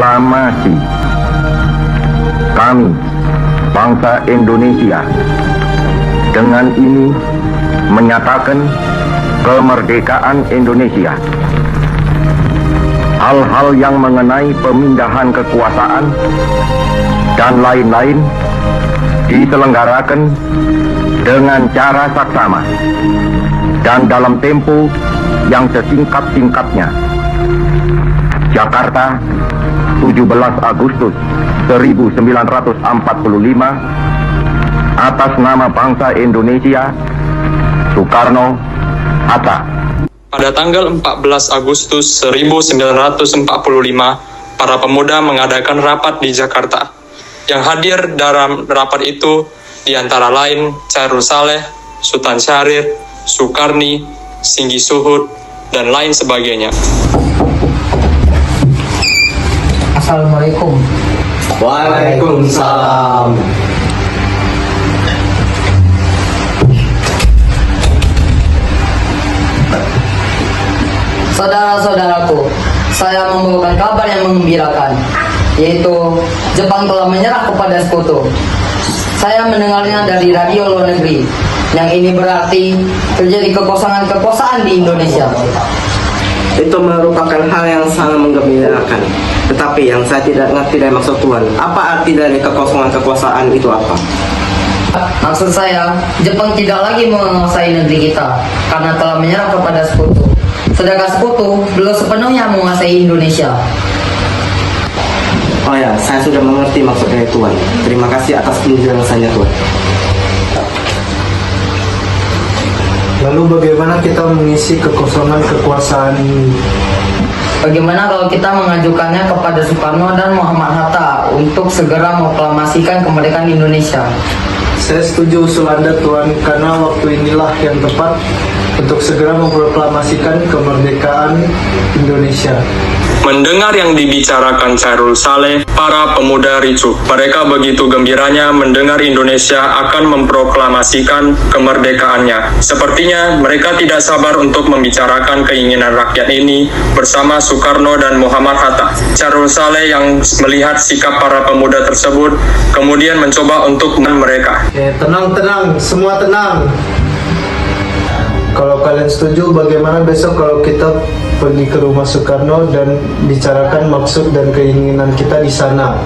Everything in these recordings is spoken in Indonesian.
Proklamasi. Kami, bangsa Indonesia, dengan ini menyatakan kemerdekaan Indonesia. Hal-hal yang mengenai pemindahan kekuasaan dan lain-lain diselenggarakan dengan cara saksama dan dalam tempo yang sesingkat-singkatnya. Jakarta, 17 Agustus 1945, atas nama bangsa Indonesia, Soekarno, Hatta. Pada tanggal 14 Agustus 1945, para pemuda mengadakan rapat di Jakarta. Yang hadir dalam rapat itu di antara lain Chairul Saleh, Sultan Syahrir, Sukarni, Singgi Suhud, dan lain sebagainya. Assalamualaikum. Waalaikumsalam. Saudara-saudaraku, saya membawakan kabar yang menggembirakan, yaitu Jepang telah menyerah kepada sekutu. Saya mendengarnya dari radio luar negeri. Yang ini berarti terjadi kekosongan-kekuasaan di Indonesia. Itu merupakan hal yang sangat menggembirakan. Tetapi yang saya tidak ngerti dari maksud Tuhan, apa arti dari kekosongan kekuasaan itu apa? Maksud saya, Jepang tidak lagi menguasai negeri kita karena telah menyerah kepada sekutu. Sedangkan sekutu belum sepenuhnya menguasai Indonesia. Oh ya, saya sudah mengerti maksud dari Tuhan. Terima kasih atas penjelasannya Tuhan. Lalu bagaimana kita mengisi kekosongan kekuasaan ini? Bagaimana kalau kita mengajukannya kepada Soekarno dan Muhammad Hatta untuk segera memproklamasikan kemerdekaan Indonesia? Saya setuju usul Anda Tuhan, karena waktu inilah yang tepat untuk segera memproklamasikan kemerdekaan Indonesia. Mendengar yang dibicarakan Chairul Saleh, para pemuda ricuh. Mereka begitu gembiranya mendengar Indonesia akan memproklamasikan kemerdekaannya. Sepertinya mereka tidak sabar untuk membicarakan keinginan rakyat ini bersama Soekarno dan Muhammad Hatta. Chairul Saleh yang melihat sikap para pemuda tersebut, kemudian mencoba untuk mereka. Tenang, semua tenang. Kalau kalian setuju, bagaimana besok kalau kita pergi ke rumah Soekarno dan bicarakan maksud dan keinginan kita di sana?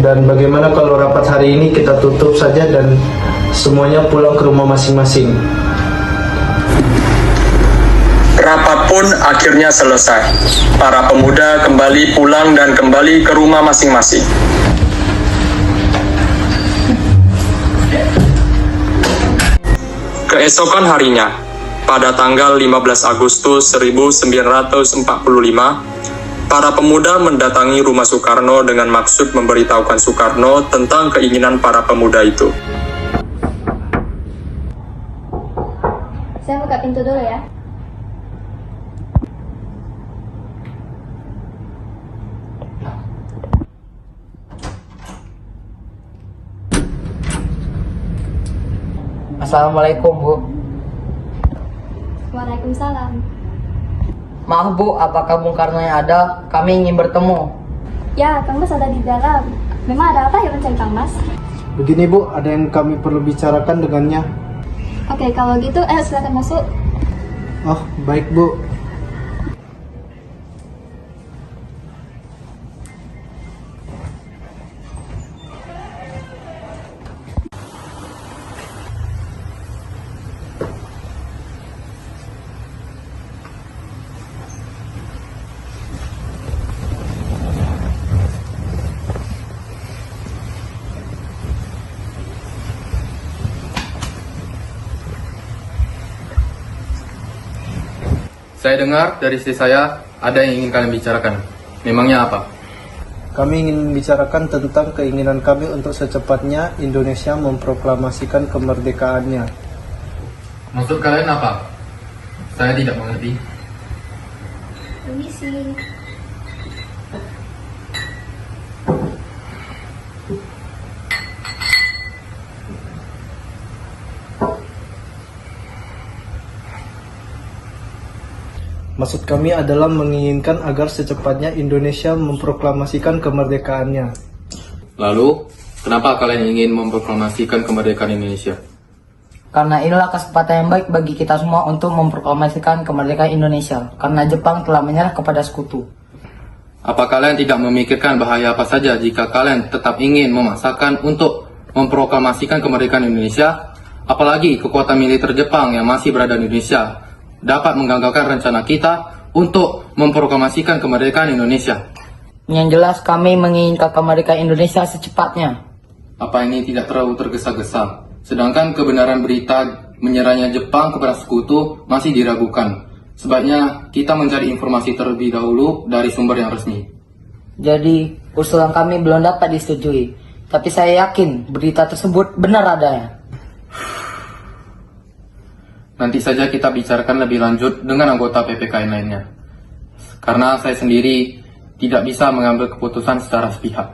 Dan bagaimana kalau rapat hari ini kita tutup saja dan semuanya pulang ke rumah masing-masing? Rapat pun akhirnya selesai. Para pemuda kembali pulang dan kembali ke rumah masing-masing. Keesokan harinya, pada tanggal 15 Agustus 1945, para pemuda mendatangi rumah Soekarno dengan maksud memberitahukan Soekarno tentang keinginan para pemuda itu. Saya buka pintu dulu ya. Assalamualaikum, Bu. Waalaikumsalam. Maaf, Bu, apakah Bung Karno yang ada? Kami ingin bertemu. Ya, Kang Mas ada di dalam. Memang ada apa ya mencari Kang Mas? Begini Bu, ada yang kami perlu bicarakan dengannya. Oke, kalau gitu, silakan masuk. Oh, baik Bu. Saya dengar dari istri saya ada yang ingin kalian bicarakan. Memangnya apa? Kami ingin membicarakan tentang keinginan kami untuk secepatnya Indonesia memproklamasikan kemerdekaannya. Maksud kalian apa? Saya tidak mengerti. Permisi. Maksud kami adalah menginginkan agar secepatnya Indonesia memproklamasikan kemerdekaannya. Lalu, kenapa kalian ingin memproklamasikan kemerdekaan Indonesia? Karena inilah kesempatan yang baik bagi kita semua untuk memproklamasikan kemerdekaan Indonesia. Karena Jepang telah menyerah kepada sekutu. Apa kalian tidak memikirkan bahaya apa saja jika kalian tetap ingin memaksakan untuk memproklamasikan kemerdekaan Indonesia? Apalagi kekuatan militer Jepang yang masih berada di Indonesia dapat menggagalkan rencana kita untuk memproklamasikan kemerdekaan Indonesia. Yang jelas kami menginginkan kemerdekaan Indonesia secepatnya. Apa ini tidak terlalu tergesa-gesa? Sedangkan kebenaran berita menyerahnya Jepang kepada sekutu masih diragukan. Sebaiknya kita mencari informasi terlebih dahulu dari sumber yang resmi. Jadi usulan kami belum dapat disetujui. Tapi saya yakin berita tersebut benar adanya. Nanti saja kita bicarakan lebih lanjut dengan anggota PPKI lainnya. Karena saya sendiri tidak bisa mengambil keputusan secara sepihak.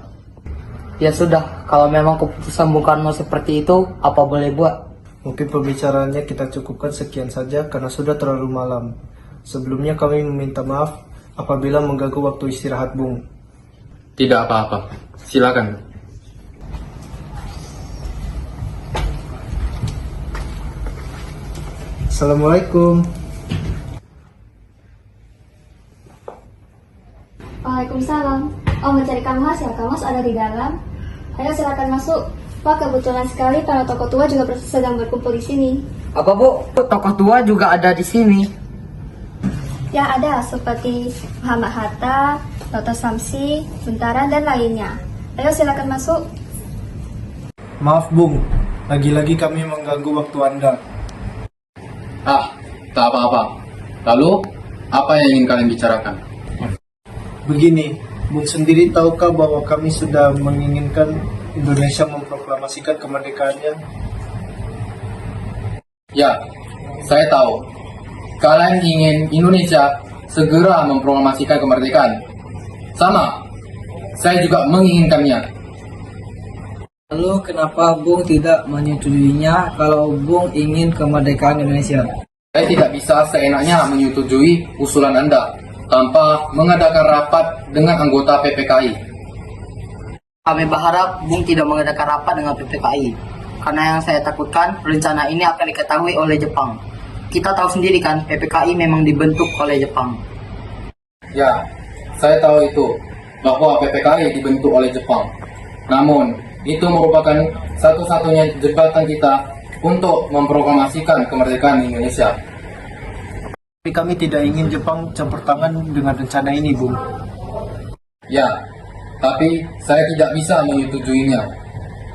Ya sudah, kalau memang keputusan Bung Karno seperti itu, apa boleh buat? Mungkin pembicaraannya kita cukupkan sekian saja karena sudah terlalu malam. Sebelumnya kami meminta maaf apabila mengganggu waktu istirahat Bung. Tidak apa-apa. Silakan. Assalamualaikum. Waalaikumsalam. Oh, mencari Kang Mas ya? Kang Mas ada di dalam. Ayo silakan masuk. Pak, kebetulan sekali para tokoh tua juga sedang berkumpul di sini. Apa Bu? Tokoh tua juga ada di sini. Ya ada, seperti Muhammad Hatta, Dr. Samsi, Buntaran, dan lainnya. Ayo silakan masuk. Maaf Bung, lagi-lagi kami mengganggu waktu Anda. Tak apa-apa. Lalu, apa yang ingin kalian bicarakan? Begini, Bung sendiri tahukah bahwa kami sudah menginginkan Indonesia memproklamasikan kemerdekaannya? Ya, saya tahu. Kalian ingin Indonesia segera memproklamasikan kemerdekaan. Sama, saya juga menginginkannya. Lalu kenapa Bung tidak menyetujuinya kalau Bung ingin kemerdekaan Indonesia? Saya tidak bisa seenaknya menyetujui usulan Anda tanpa mengadakan rapat dengan anggota PPKI. Kami berharap Bung tidak mengadakan rapat dengan PPKI. Karena yang saya takutkan, rencana ini akan diketahui oleh Jepang. Kita tahu sendiri kan, PPKI memang dibentuk oleh Jepang. Ya, saya tahu itu, bahwa PPKI dibentuk oleh Jepang. Namun, itu merupakan satu-satunya jembatan kita untuk memproklamasikan kemerdekaan Indonesia. Tapi kami tidak ingin Jepang campur tangan dengan rencana ini, Bung. Ya, tapi saya tidak bisa menyetujuinya.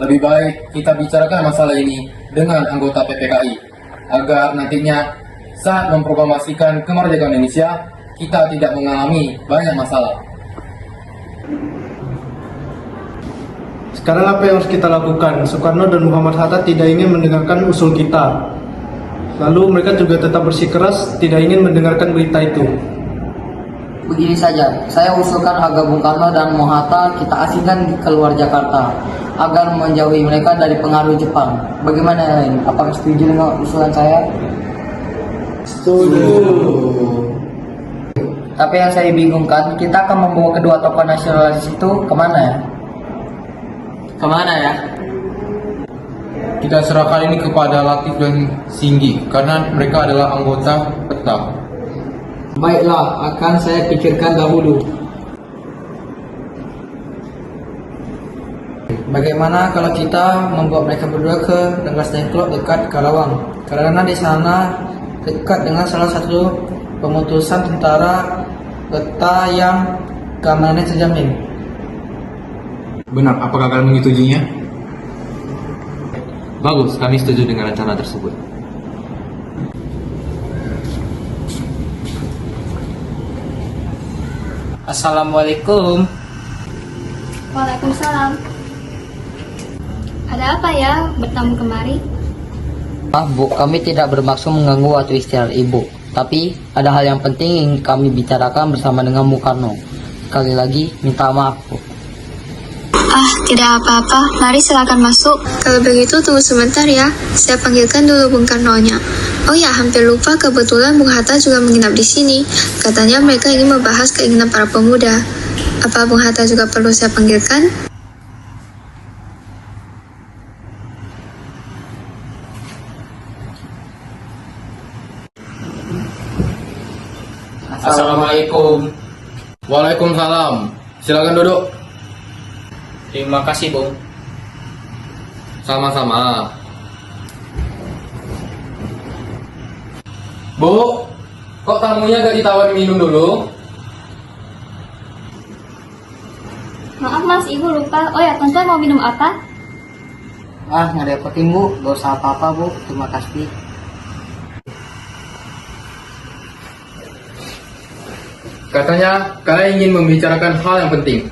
Lebih baik kita bicarakan masalah ini dengan anggota PPKI, agar nantinya saat memproklamasikan kemerdekaan Indonesia, kita tidak mengalami banyak masalah. Sekarang apa yang harus kita lakukan? Soekarno dan Muhammad Hatta tidak ingin mendengarkan usul kita. Lalu mereka juga tetap bersikeras tidak ingin mendengarkan berita itu. Begini saja, saya usulkan agar Bung Karno dan Hatta kita asingkan keluar Jakarta agar menjauhi mereka dari pengaruh Jepang. Bagaimana lain? Apakah setuju dengan usulan saya? Setuju. Tapi yang saya bingungkan, kita akan membawa kedua tokoh nasionalis itu kemana ya? Kemana ya? Kita serahkan ini kepada Latif dan Singgi, karena mereka adalah anggota tetap. Baiklah, akan saya pikirkan dahulu. Bagaimana kalau kita membawa mereka berdua ke Rengas Dengklok dekat Karawang? Karena di sana dekat dengan salah satu pemutusan tentara peta yang keamanannya terjamin. Benar, apakah kalian menyetujuinya? Bagus, kami setuju dengan rencana tersebut. Assalamualaikum. Waalaikumsalam. Ada apa ya bertamu kemari? Maaf Bu, kami tidak bermaksud mengganggu waktu istirahat Ibu. Tapi ada hal yang penting yang kami bicarakan bersama dengan Bung Karno. Sekali lagi minta maaf Bu. Ah, tidak apa-apa. Mari silakan masuk. Kalau begitu tunggu sebentar ya. Saya panggilkan dulu Bung Karno-nya. Oh ya, hampir lupa kebetulan Bung Hatta juga menginap di sini. Katanya mereka ingin membahas keinginan para pemuda. Apa Bung Hatta juga perlu saya panggilkan? Assalamualaikum. Waalaikumsalam. Silakan duduk. Terima kasih, Bung. Sama-sama. Bu, kok tamunya gak ditawarin minum dulu? Maaf Mas, Ibu lupa. Oh ya, Tuan mau minum apa? Ah, ngerepotin Bu, gak usah apa-apa Bu, terima kasih. Katanya kalian ingin membicarakan hal yang penting.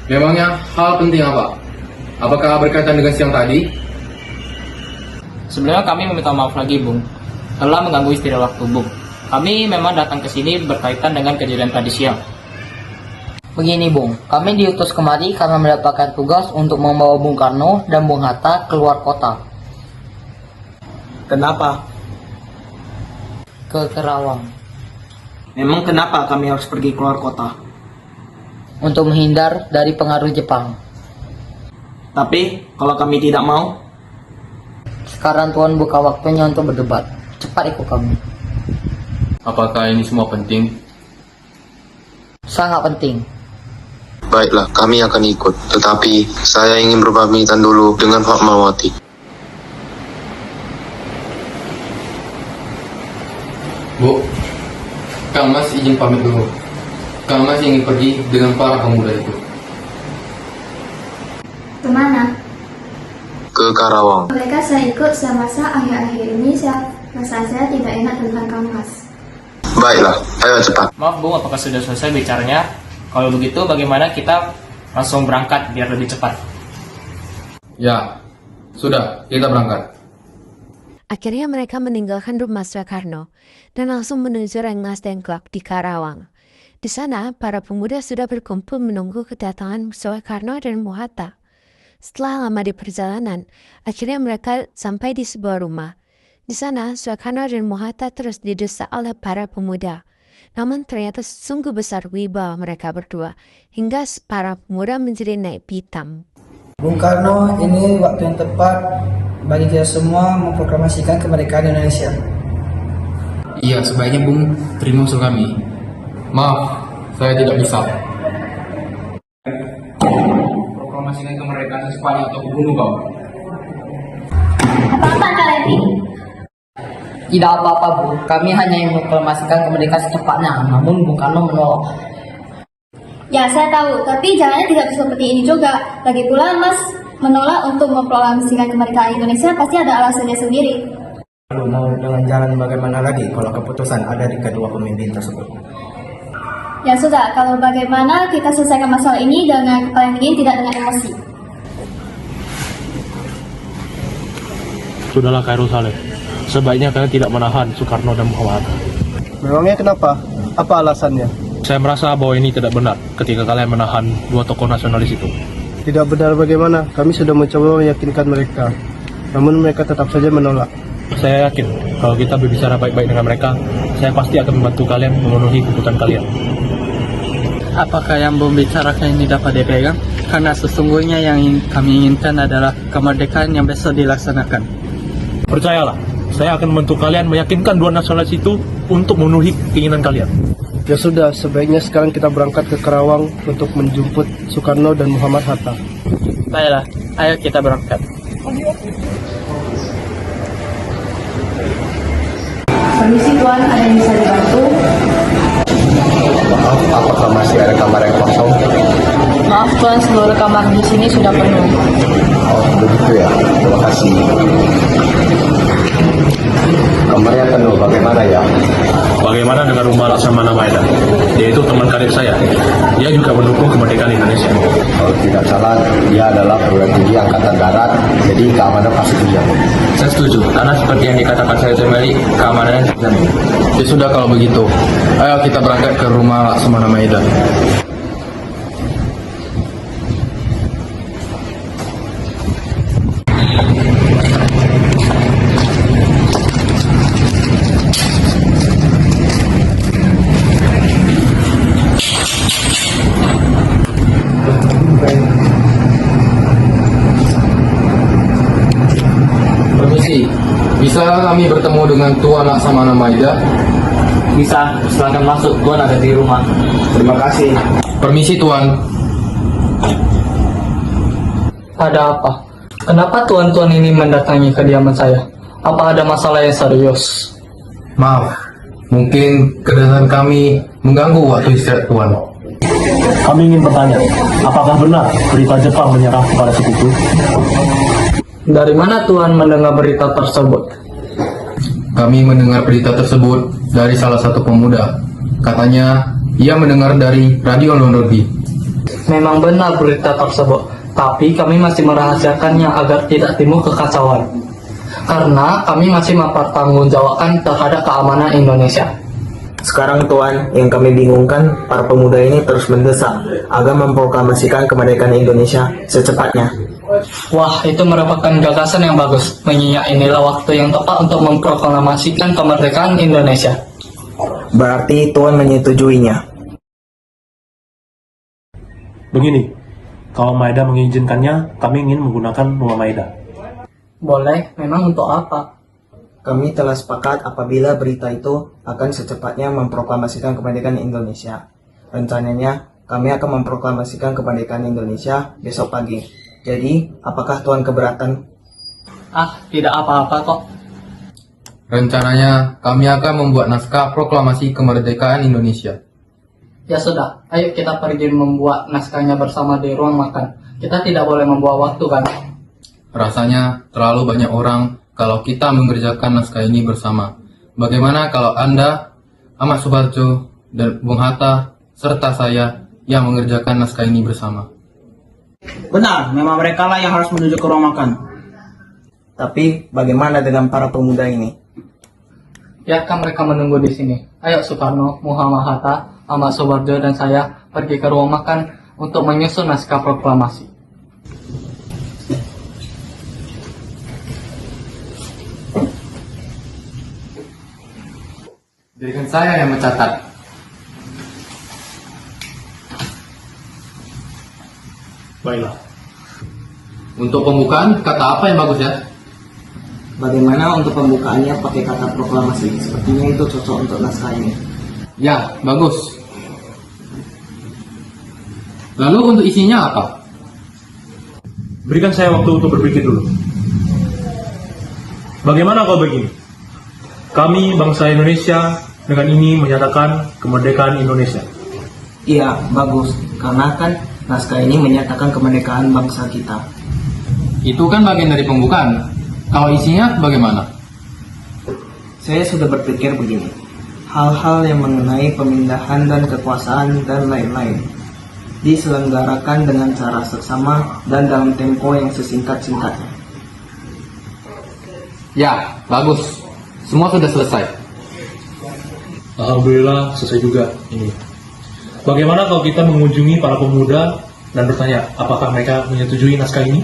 Memangnya hal penting apa? Apakah berkaitan dengan siang tadi? Sebelumnya kami meminta maaf lagi, Bung. Telah mengganggu istirahat waktu, Bung. Kami memang datang ke sini berkaitan dengan kejadian tadi siang. Begini Bung, kami diutus kemari karena mendapatkan tugas untuk membawa Bung Karno dan Bung Hatta keluar kota. Kenapa? Ke Kerawang. Memang kenapa kami harus pergi keluar kota? Untuk menghindar dari pengaruh Jepang. Tapi kalau kami tidak mau, Sekarang Tuan buka waktunya untuk berdebat. Cepat ikut kami. Apakah ini semua penting? Sangat penting. Baiklah, kami akan ikut. Tetapi, saya ingin berpamitan dulu dengan Fatmawati. Bu, Kang Mas izin pamit dulu. Kang Mas ingin pergi dengan para pemuda itu. Kemana? Ke Karawang. Mereka saya ikut semasa akhir-akhir ini rasa saya tidak enak tentang Kang Mas. Baiklah, ayo cepat. Maaf, Bung, apakah sudah selesai bicaranya? Kalau begitu, bagaimana kita langsung berangkat biar lebih cepat? Ya, sudah, kita berangkat. Akhirnya mereka meninggalkan rumah Soekarno dan langsung menuju Rengas Dengklok di Karawang. Di sana, para pemuda sudah berkumpul menunggu kedatangan Soekarno dan Bung Hatta. Setelah lama di perjalanan, akhirnya mereka sampai di sebuah rumah. Di sana, Soekarno dan Bung Hatta terus didesak oleh para pemuda. Namun ternyata sungguh besar wibawa mereka berdua, hingga para pemuda menjadi naik pitam. Bung Karno, ini waktu yang tepat bagi kita semua memproklamasikan kemerdekaan Indonesia. Iya, sebaiknya Bung terima usul kami. Maaf, saya tidak bisa. Proklamasikan kemerdekaan secepatnya atau bunuh kau. Apa-apa kalian ini? Tidak apa-apa Bu, kami hanya ingin memproklamasikan kemerdekaan secepatnya, namun Bung Karno menolak. Ya, saya tahu, tapi jalannya tidak seperti ini juga. Lagi pula Mas menolak untuk memproklamasikan kemerdekaan Indonesia pasti ada alasannya sendiri. Lalu mau dengan jalan bagaimana lagi kalau keputusan ada di kedua pemimpin tersebut? Ya sudah, kalau bagaimana kita selesaikan masalah ini dengan kepala yang dingin, tidak dengan emosi. Sudahlah Khairul Saleh, sebaiknya kalian tidak menahan Soekarno dan Muhammad. Memangnya kenapa? Apa alasannya? Saya merasa bahwa ini tidak benar ketika kalian menahan dua tokoh nasionalis itu. Tidak benar bagaimana? Kami sudah mencoba meyakinkan mereka, namun mereka tetap saja menolak. Saya yakin kalau kita berbicara baik-baik dengan mereka, saya pasti akan membantu kalian memenuhi kebutuhan kalian. Apakah yang Bung bicarakan ini dapat dipegang? Karena sesungguhnya yang kami inginkan adalah kemerdekaan yang besok dilaksanakan. Percayalah, saya akan membantu kalian meyakinkan dua nasionalis itu untuk memenuhi keinginan kalian. Ya sudah, sebaiknya sekarang kita berangkat ke Karawang untuk menjemput Soekarno dan Muhammad Hatta. Baiklah, ayo kita berangkat. Permisi Tuan, ada yang bisa dibantu? Maaf, apakah masih ada kamar yang kosong? Maaf Tuan, seluruh kamar di sini sudah penuh. Oh, begitu ya. Terima kasih. Kamarnya penuh, bagaimana ya? Bagaimana dengan rumah Laksamana Maeda? Dia itu teman karib saya. Dia juga mendukung kemerdekaan Indonesia. Kalau tidak salah, dia adalah perwira tinggi Angkatan Darat, jadi keamanan pasti terjamin. Saya setuju, karena seperti yang dikatakan saya Temeli, keamanannya terjamin. Ya sudah kalau begitu, ayo kita berangkat ke rumah Laksamana Maeda. Bisa kami bertemu dengan Tuan Laksamana Maida? Bisa, silakan masuk. Tuan ada di rumah. Terima kasih. Permisi Tuan. Ada apa? Kenapa tuan-tuan ini mendatangi kediaman saya? Apa ada masalah yang serius? Maaf, mungkin kedatangan kami mengganggu waktu istirahat Tuan. Kami ingin bertanya, apakah benar berita Jepang menyerah kepada sekutu? Dari mana tuan mendengar berita tersebut? Kami mendengar berita tersebut dari salah satu pemuda. Katanya, ia mendengar dari radio luar negeri. Memang benar berita tersebut, tapi kami masih merahasiakannya agar tidak timbul kekacauan. Karena kami masih mempertanggungjawabkan terhadap keamanan Indonesia. Sekarang Tuan, yang kami bingungkan, para pemuda ini terus mendesak agar memproklamasikan kemerdekaan Indonesia secepatnya. Wah, itu merupakan gagasan yang bagus. Mengingat inilah waktu yang tepat untuk memproklamasikan kemerdekaan Indonesia. Berarti Tuan menyetujuinya. Begini, kalau Maeda mengizinkannya, kami ingin menggunakan nama Maeda. Boleh, memang untuk apa? Kami telah sepakat apabila berita itu akan secepatnya memproklamasikan kemerdekaan Indonesia. Rencananya, kami akan memproklamasikan kemerdekaan Indonesia besok pagi. Jadi, apakah Tuan keberatan? Tidak apa-apa kok. Rencananya, kami akan membuat naskah proklamasi kemerdekaan Indonesia. Ya sudah, ayo kita pergi membuat naskahnya bersama di ruang makan. Kita tidak boleh membuang waktu kan? Rasanya terlalu banyak orang kalau kita mengerjakan naskah ini bersama. Bagaimana kalau Anda, Ahmad Subarjo, dan Bung Hatta, serta saya yang mengerjakan naskah ini bersama? Benar, memang mereka lah yang harus menuju ke ruang makan. Tapi, bagaimana dengan para pemuda ini? Biarkan mereka menunggu di sini. Ayo Soekarno, Muhammad Hatta, Ahmad Subarjo, dan saya pergi ke ruang makan untuk menyusun naskah proklamasi. Biarkan saya yang mencatat. Baiklah. Untuk pembukaan, kata apa yang bagus ya? Bagaimana untuk pembukaannya pakai kata proklamasi? Sepertinya itu cocok untuk naskah ini. Ya, bagus. Lalu untuk isinya apa? Berikan saya waktu untuk berpikir dulu. Bagaimana kalau begini? Kami bangsa Indonesia dengan ini menyatakan kemerdekaan Indonesia. Iya, bagus. Karena kan naskah ini menyatakan kemerdekaan bangsa kita. Itu kan bagian dari pembukaan. Kalau isinya bagaimana? Saya sudah berpikir begini. Hal-hal yang mengenai pemindahan dan kekuasaan dan lain-lain diselenggarakan dengan cara seksama dan dalam tempo yang sesingkat-singkatnya. Ya, bagus. Semua sudah selesai. Alhamdulillah selesai juga ini. Bagaimana kalau kita mengunjungi para pemuda dan bertanya apakah mereka menyetujui naskah ini?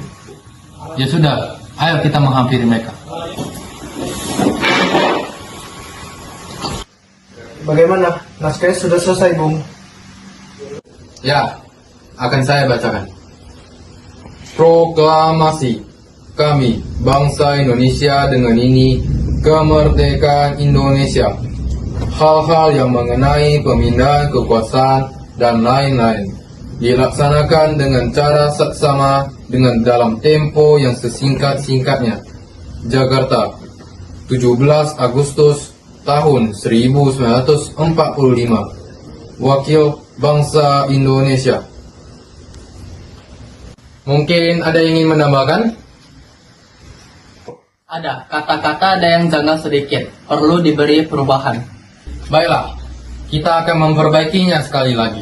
Ya sudah, ayo kita menghampiri mereka. Bagaimana? Naskahnya sudah selesai, Bung. Ya, akan saya bacakan. Proklamasi. Kami, bangsa Indonesia dengan ini, kemerdekaan Indonesia. Hal-hal yang mengenai pemindahan kekuasaan dan lain-lain dilaksanakan dengan cara seksama dengan dalam tempo yang sesingkat-singkatnya. Jakarta, 17 Agustus tahun 1945. Wakil bangsa Indonesia. Mungkin ada yang ingin menambahkan? Ada, kata-kata ada yang janggal sedikit. Perlu diberi perubahan. Baiklah, kita akan memperbaikinya sekali lagi.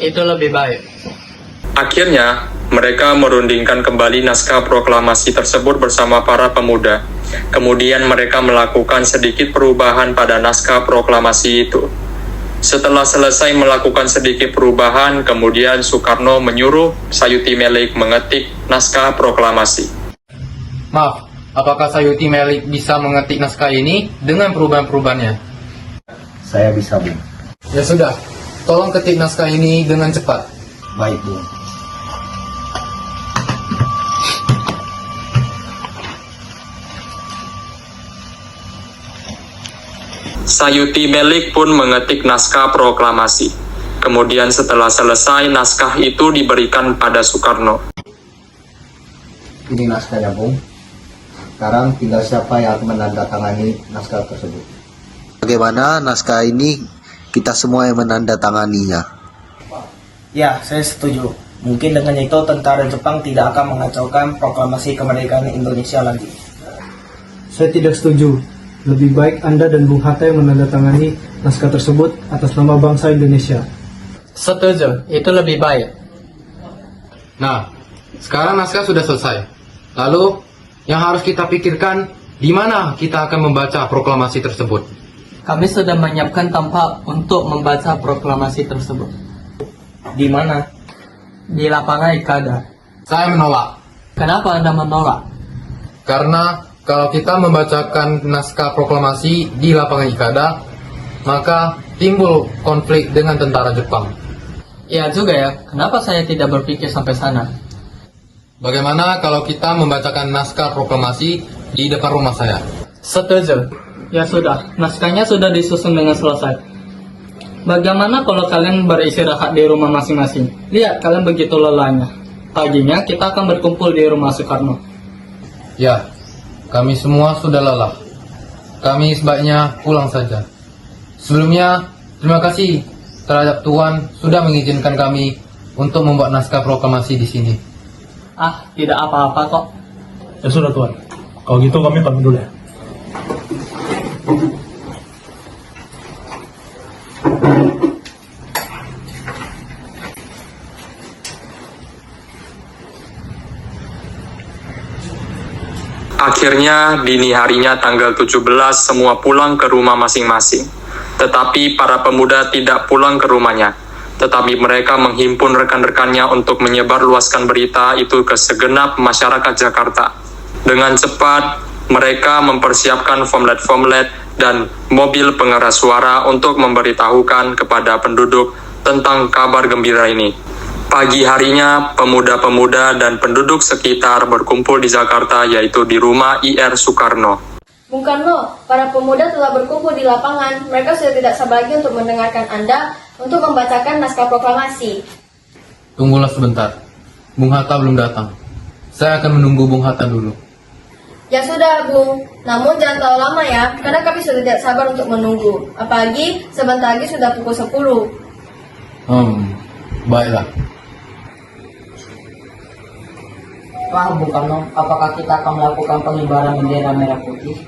Itu lebih baik. Akhirnya, mereka merundingkan kembali naskah proklamasi tersebut bersama para pemuda. Kemudian mereka melakukan sedikit perubahan pada naskah proklamasi itu. Setelah selesai melakukan sedikit perubahan, kemudian Soekarno menyuruh Sayuti Melik mengetik naskah proklamasi. Maaf, apakah Sayuti Melik bisa mengetik naskah ini dengan perubahan-perubahannya? Saya bisa, Bung. Ya sudah, tolong ketik naskah ini dengan cepat. Baik, Bung. Sayuti Melik pun mengetik naskah proklamasi. Kemudian setelah selesai, naskah itu diberikan pada Soekarno. Ini naskahnya, Bung. Sekarang tinggal siapa yang akan menandatangani naskah tersebut. Bagaimana naskah ini kita semua yang menandatanganinya? Ya, saya setuju. Mungkin dengan itu tentara Jepang tidak akan mengacaukan proklamasi kemerdekaan Indonesia lagi. Saya tidak setuju. Lebih baik Anda dan Bung Hatta yang menandatangani naskah tersebut atas nama bangsa Indonesia. Setuju, itu lebih baik. Nah, sekarang naskah sudah selesai. Lalu, yang harus kita pikirkan, di mana kita akan membaca proklamasi tersebut? Kami sudah menyiapkan tempat untuk membaca proklamasi tersebut. Di mana? Di lapangan Ikada. Saya menolak. Kenapa Anda menolak? Karena kalau kita membacakan naskah proklamasi di lapangan Ikada, maka timbul konflik dengan tentara Jepang. Ya juga ya, kenapa saya tidak berpikir sampai sana? Bagaimana kalau kita membacakan naskah proklamasi di depan rumah saya? Setuju. Ya sudah, naskahnya sudah disusun dengan selesai. Bagaimana kalau kalian beristirahat di rumah masing-masing? Lihat, kalian begitu lelahnya. Paginya kita akan berkumpul di rumah Soekarno. Ya, kami semua sudah lelah. Kami sebaiknya pulang saja. Sebelumnya, terima kasih terhadap Tuan sudah mengizinkan kami untuk membuat naskah proklamasi di sini. Ah, tidak apa-apa kok. Ya sudah Tuan, kalau gitu kami pamit dulu ya. Akhirnya dini harinya tanggal 17 semua pulang ke rumah masing-masing. Tetapi para pemuda tidak pulang ke rumahnya. Tetapi mereka menghimpun rekan-rekannya untuk menyebarluaskan berita itu ke segenap masyarakat Jakarta. Dengan cepat, mereka mempersiapkan formulir dan mobil pengeras suara untuk memberitahukan kepada penduduk tentang kabar gembira ini. Pagi harinya, pemuda-pemuda dan penduduk sekitar berkumpul di Jakarta, yaitu di rumah IR Soekarno. Bung Karno, para pemuda telah berkumpul di lapangan. Mereka sudah tidak sabar lagi untuk mendengarkan Anda untuk membacakan naskah proklamasi. Tunggulah sebentar. Bung Hatta belum datang. Saya akan menunggu Bung Hatta dulu. Ya sudah, Bung. Namun jangan terlalu lama ya, karena kami sudah tidak sabar untuk menunggu. Apalagi sebentar lagi sudah pukul 10. Baiklah. Wah, Bung Karno, apakah kita akan melakukan pengibaran bendera merah putih?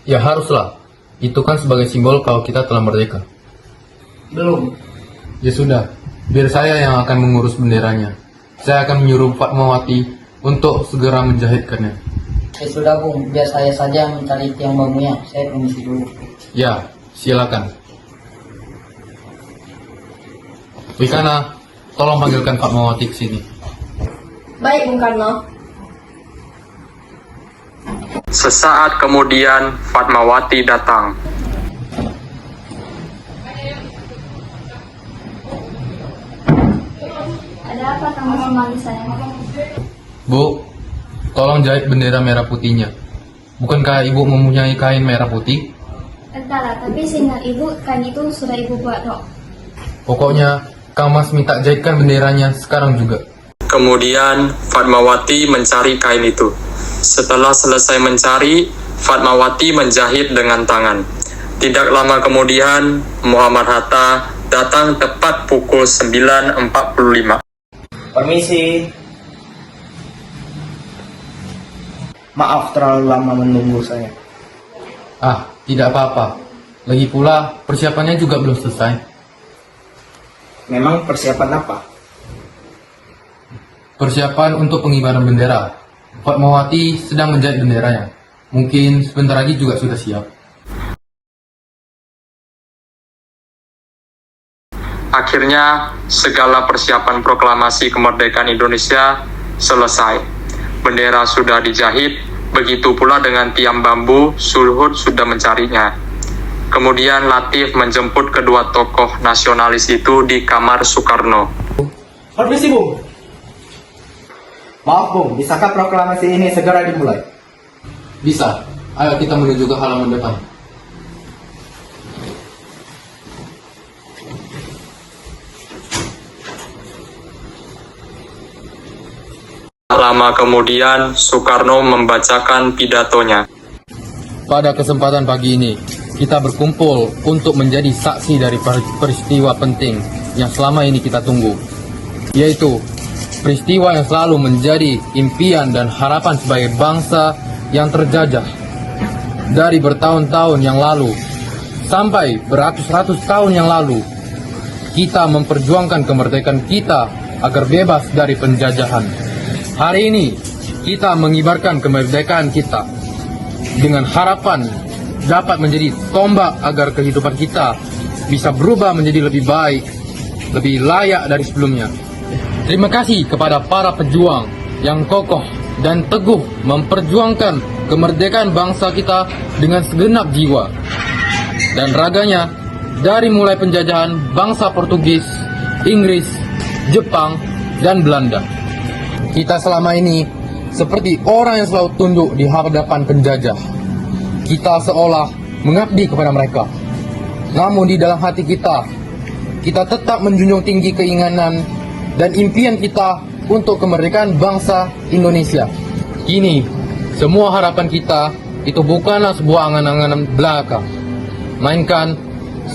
Ya haruslah. Itu kan sebagai simbol kalau kita telah merdeka. Belum. Ya sudah, biar saya yang akan mengurus benderanya. Saya akan menyuruh Fatmawati untuk segera menjahitkannya. Ya sudah, Bung, biar saya saja mencari tiang bambunya. Saya permisi dulu. Ya, silakan. Wikana, tolong panggilkan Fatmawati ke sini. Baik, Bung Karno. Sesaat kemudian, Fatmawati datang. Ada apa kamu memanggil saya? Bu, tolong jahit bendera merah putihnya. Bukankah ibu mempunyai kain merah putih? Entahlah, tapi seingat ibu, kan itu sudah ibu buat kok. Pokoknya, Kang Mas minta jahitkan benderanya sekarang juga. Kemudian Fatmawati mencari kain itu. Setelah selesai mencari, Fatmawati menjahit dengan tangan. Tidak lama kemudian, Muhammad Hatta datang tepat pukul 9.45. Permisi. Maaf terlalu lama menunggu saya. Ah, tidak apa-apa. Lagi pula, persiapannya juga belum selesai. Memang persiapan apa? Persiapan untuk pengibaran bendera. Fatmawati sedang menjahit benderanya. Mungkin sebentar lagi juga sudah siap. Akhirnya, segala persiapan proklamasi kemerdekaan Indonesia selesai. Bendera sudah dijahit, begitu pula dengan tiang bambu, Suhud sudah mencarinya. Kemudian Latif menjemput kedua tokoh nasionalis itu di kamar Soekarno. Permisi, Bung. Maaf, Bung, bisakah proklamasi ini segera dimulai? Bisa. Ayo kita menuju ke halaman depan. lama kemudian, Soekarno membacakan pidatonya. Pada kesempatan pagi ini, kita berkumpul untuk menjadi saksi dari peristiwa penting yang selama ini kita tunggu, yaitu peristiwa yang selalu menjadi impian dan harapan sebagai bangsa yang terjajah. Dari bertahun-tahun yang lalu sampai beratus-ratus tahun yang lalu, kita memperjuangkan kemerdekaan kita agar bebas dari penjajahan. Hari ini, kita mengibarkan kemerdekaan kita dengan harapan dapat menjadi tombak agar kehidupan kita bisa berubah menjadi lebih baik, lebih layak dari sebelumnya. Terima kasih kepada para pejuang yang kokoh dan teguh memperjuangkan kemerdekaan bangsa kita dengan segenap jiwa dan raganya dari mulai penjajahan bangsa Portugis, Inggris, Jepang, dan Belanda. Kita selama ini seperti orang yang selalu tunduk di hadapan penjajah. Kita seolah mengabdi kepada mereka. Namun di dalam hati kita tetap menjunjung tinggi keinginan dan impian kita untuk kemerdekaan bangsa Indonesia. Kini, semua harapan kita itu bukanlah sebuah angan-angan belaka, melainkan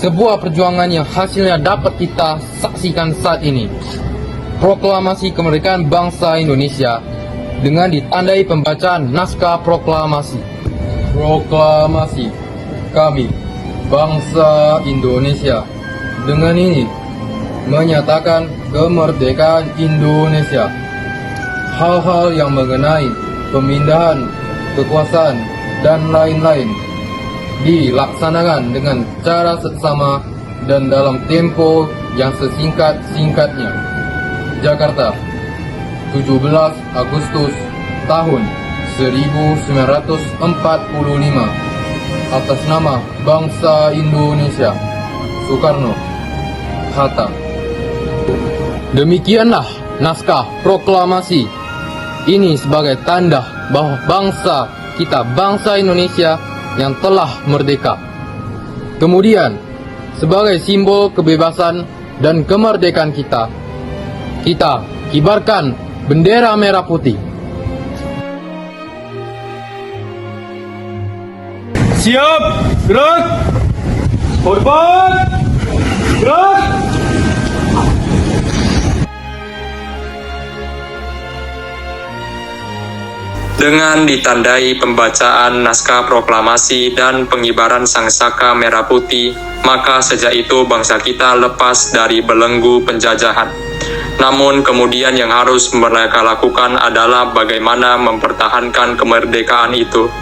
sebuah perjuangan yang hasilnya dapat kita saksikan saat ini. Proklamasi kemerdekaan bangsa Indonesia dengan ditandai pembacaan naskah proklamasi. Proklamasi kami, bangsa Indonesia, dengan ini menyatakan kemerdekaan Indonesia. Hal-hal yang mengenai pemindahan kekuasaan dan lain-lain dilaksanakan dengan cara seksama dan dalam tempo yang sesingkat-singkatnya. Jakarta, 17 Agustus tahun 1945. Atas nama bangsa Indonesia, Soekarno, Hatta. Demikianlah naskah proklamasi ini sebagai tanda bahwa bangsa kita, bangsa Indonesia yang telah merdeka. Kemudian, sebagai simbol kebebasan dan kemerdekaan kita kibarkan bendera merah putih. Siap, gerak, hormat, gerak. Dengan ditandai pembacaan naskah proklamasi dan pengibaran sangsaka merah putih, maka sejak itu bangsa kita lepas dari belenggu penjajahan. Namun kemudian yang harus mereka lakukan adalah bagaimana mempertahankan kemerdekaan itu.